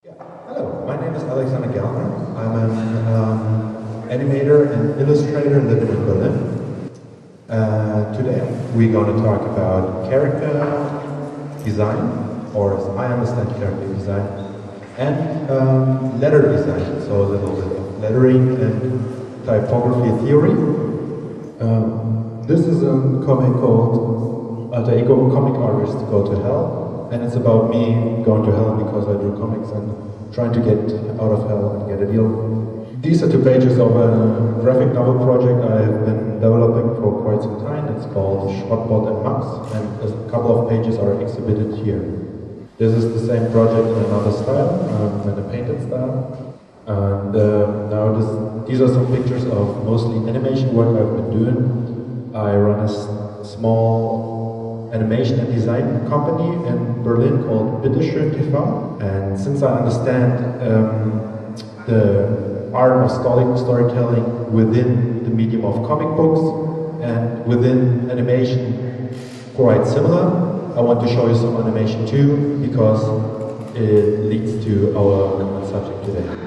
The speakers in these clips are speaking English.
Hello, my name is Gellner. I'm an animator and illustrator living in Berlin. Today we're going to talk about character design, or as I understand character design, and letter design, so a little bit of lettering and typography theory. This is a comic called Alter Ego Comic Artist Go to Hell, and it's about me going to hell because I do comics and trying to get out of hell and get a deal. These are 2 pages of a graphic novel project I've been developing for quite some time. It's called Schrottbot and Max, and a couple of pages are exhibited here. This is the same project in another style, in a painted style. And now these are some pictures of mostly animation work I've been doing. I run a small animation and design company in Berlin called Bitteschön TV. And since I understand the art of storytelling within the medium of comic books and within animation quite similar, I want to show you some animation too, because it leads to our common subject today.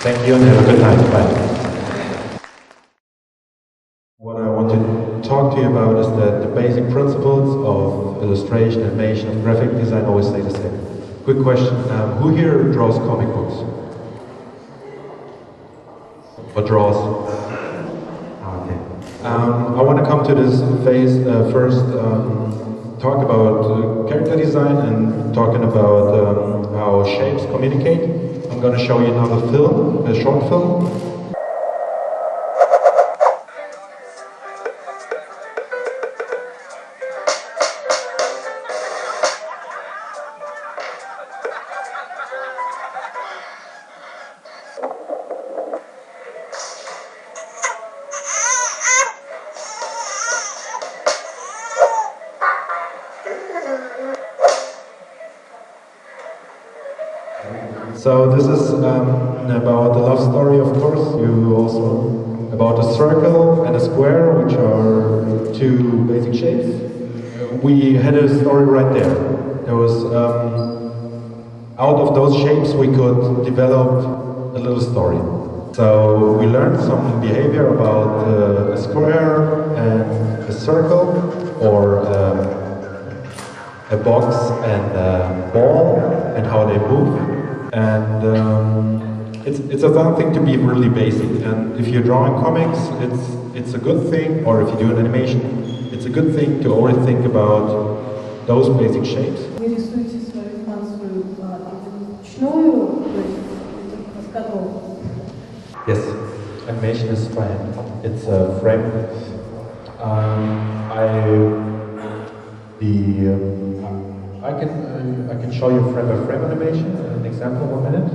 Thank you and have a good night. Bye. What I want to talk to you about is that the basic principles of illustration, animation, and graphic design always stay the same. Quick question, who here draws comic books? Or draws? Okay. I want to come to this phase first, talk about character design and talking about how shapes communicate. I'm going to show you another film, a short film. So this is about the love story, of course. You also about a circle and a square, which are 2 basic shapes. We had a story right there. There was out of those shapes we could develop a little story. So we learned some behavior about a square and a circle, or a box and a ball, and how they move. And it's a fun thing to be really basic. And if you're drawing comics, it's a good thing, or if you do an animation, it's a good thing to always think about those basic shapes. Вы рисуете свою станцию вручную, то есть это каскадово? Yes, animation is by hand. It's a frame. The I can show you frame by frame animation, an example in 1 minute.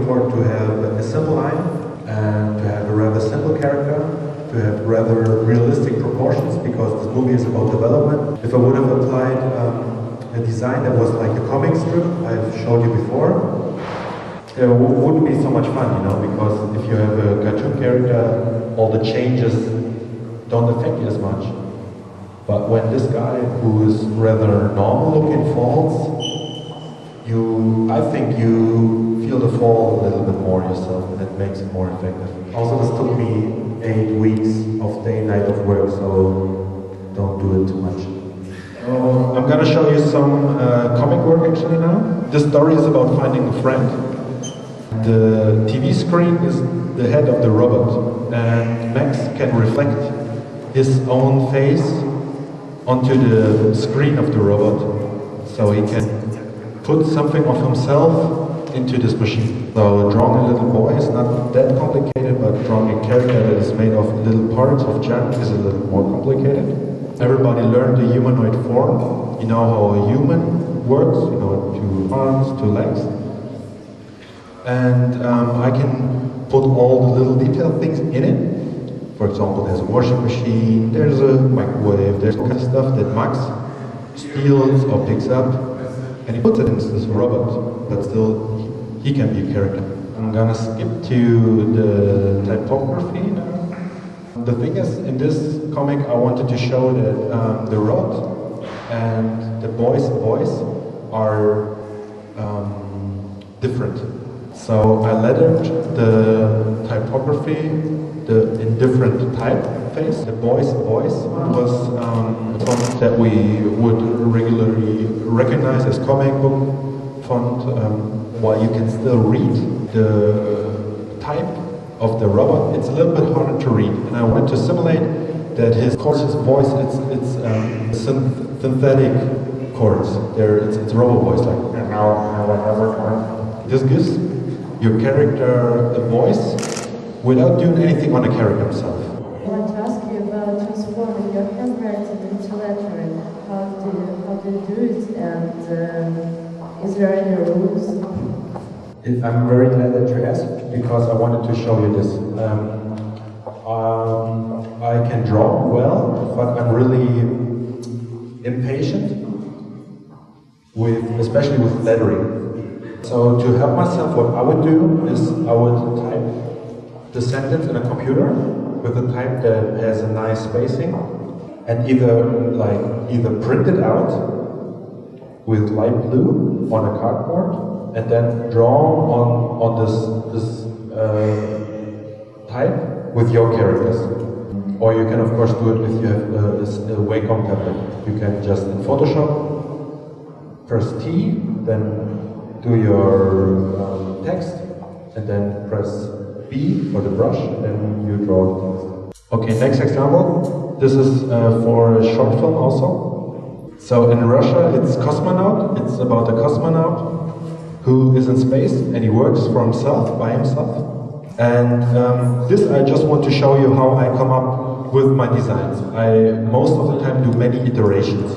To have a simple line and to have a rather simple character, to have rather realistic proportions, because this movie is about development. If I would have applied a design that was like the comic strip I've showed you before, it wouldn't be so much fun, you know, because if you have a cartoon character, all the changes don't affect you as much. But when this guy, who is rather normal looking, falls, I think you feel the fall a little bit more yourself, and it makes it more effective. Also, this took me 8 weeks of day and night of work, so don't do it too much. I'm gonna show you some comic work actually now. This story is about finding a friend. The TV screen is the head of the robot, and Max can reflect his own face onto the screen of the robot, so he can put something of himself into this machine. So drawing a little boy is not that complicated, but drawing a character that is made of little parts of junk is a little more complicated. Everybody learned the humanoid form. You know how a human works, you know, 2 arms, 2 legs. And I can put all the little detailed things in it. For example, there's a washing machine, there's a microwave, there's all kind of stuff that Max steals or picks up, and he puts it into this robot, but still he can be a character. I'm gonna skip to the typography now. The thing is, in this comic I wanted to show that the robot and the boy's voice are different. So I lettered the typography in different typeface. The boy's voice was a font that we would regularly recognize as comic book font, while you can still read the type of the robot. It's a little bit harder to read, and I wanted to simulate that his voice, it's synthetic chords. It's robot voice, like this gives your character a voice without doing anything on the character himself. I want to ask you about transforming your handwriting into lettering. How do you do it, and is there any rules? I'm very glad that you asked, because I wanted to show you this. I can draw well, but I'm really impatient, especially with lettering. So to help myself, what I would do is I would type the sentence in a computer with a type that has a nice spacing, and either print it out with light blue on a cardboard, and then draw on this type with your characters. Or you can of course do it if you have a Wacom tablet. You can just in Photoshop press T, then do your text, and then press B for the brush, and then you draw the text. Okay, next example. This is for a short film also. So in Russia, it's Cosmonaut. It's about a cosmonaut who is in space and he works for himself, by himself. And this I just want to show you how I come up with my designs. I most of the time do many iterations.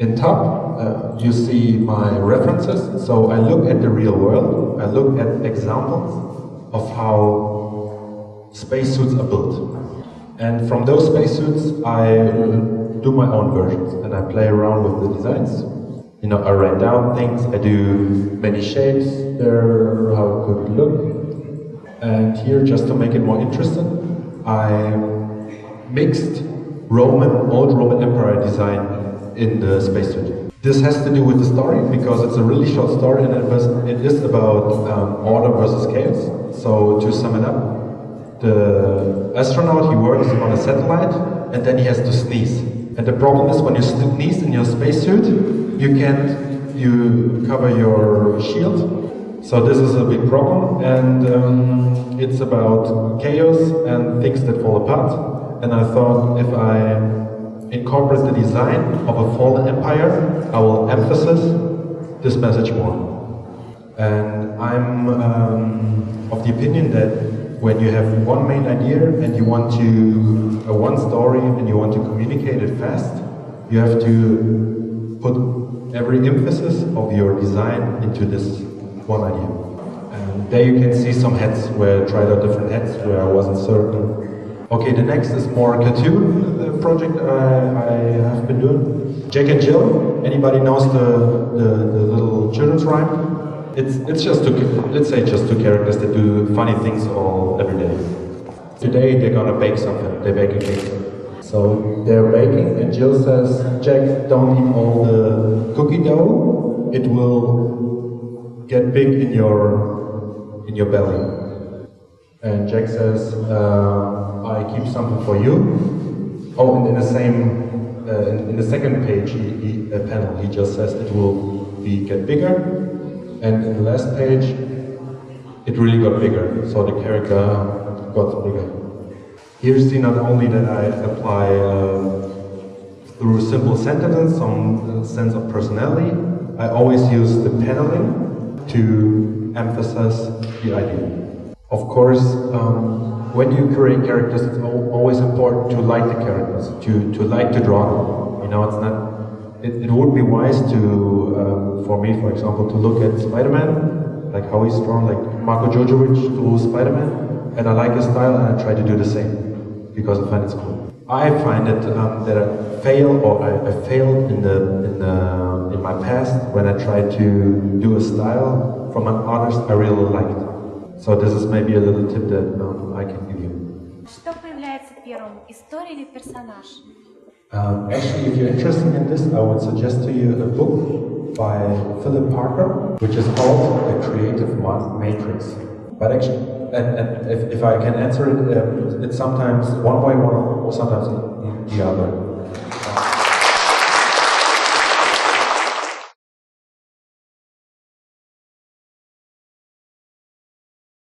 In top, you see my references. So I look at the real world. I look at examples of how spacesuits are built. And from those spacesuits, I do my own versions and I play around with the designs. You know, I write down things, I do many shapes there, how it could look. And here, just to make it more interesting, I mixed old Roman Empire design in the spacesuit. This has to do with the story, because it's a really short story and it is about order versus chaos. So to sum it up, the astronaut, he works on a satellite and then he has to sneeze. And the problem is when you sneeze in your spacesuit, you cover your shield. So this is a big problem, and it's about chaos and things that fall apart. And I thought if I incorporate the design of a fallen empire, I will emphasize this message more. And I'm of the opinion that when you have one main idea and you want to, one story and you want to communicate it fast, you have to put every emphasis of your design into this one idea. And there you can see some heads where I tried out different heads where I wasn't certain. Okay, the next is more cartoon project I have been doing. Jack and Jill, anybody knows the little children's rhyme? It's just let's say just two characters that do funny things every day. Today they're gonna bake something, they bake a cake. So they're baking and Jill says, Jack, don't eat all the cookie dough, it will get big in your belly. And Jack says, I keep something for you. Oh, and in the same, in the second page, panel, he just says it will get bigger. And in the last page, it really got bigger, so the character got bigger. Here you see not only that I apply through simple sentences some sense of personality, I always use the paneling to emphasize the idea. Of course, when you create characters, it's always important to like the characters, to like to draw them. You know, it's not. It would be wise to, for me, for example, to look at Spider-Man, like how he's drawn, like Marko Đorđević drew Spider-Man, and I like his style, and I try to do the same because I find it's cool. I find it that I failed in my past when I tried to do a style from an artist I really liked. So this is maybe a little tip that I can give you. Что появляется первым, история или персонаж? Actually, if you're interested in this, I would suggest to you a book by Philip Parker, which is called The Creative Matrix. But actually, and if I can answer it, it's sometimes one way or sometimes the other.